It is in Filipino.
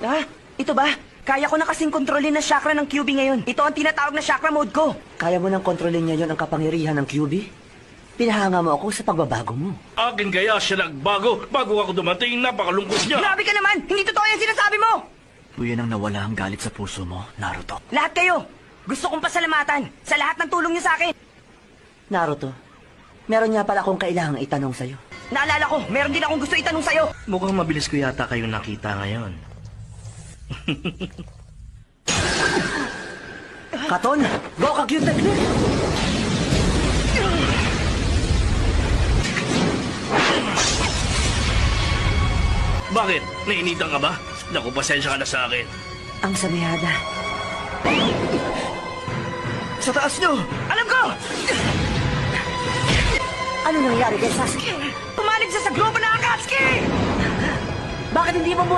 Ah, ito ba? Kaya ko na kasing kontrolin ang chakra ng QB ngayon. Ito ang tinatawag na chakra mode ko. Kaya mo nang kontrolin ngayon ang kapangyarihan ng QB? Pinahanga mo ako sa pagbabago mo. Akin kaya siya nagbago. Bago ako dumating, napakalungkot niya. Grabe ka naman! Hindi totoo yung sinasabi mo! Buyan ang nawala ang galit sa puso mo, Naruto. Lahat kayo! Gusto kong pasalamatan sa lahat ng tulong niyo sa akin. Naruto, meron nga pala akong kailangang itanong sa'yo. Naalala ko, meron din akong gusto itanong sa'yo. Mukhang mabilis ko yata kayong nakita ngayon. Katon, go ka cute technique! Bakit? Nainitan ka ba? Naku, pasensya ka na sa akin. Ang samihada. Sa taas nyo! Alam ko! Ano nangyari kay Sasuke? Tumalig siya sa grupo ng Akatsuki! Bakit hindi mo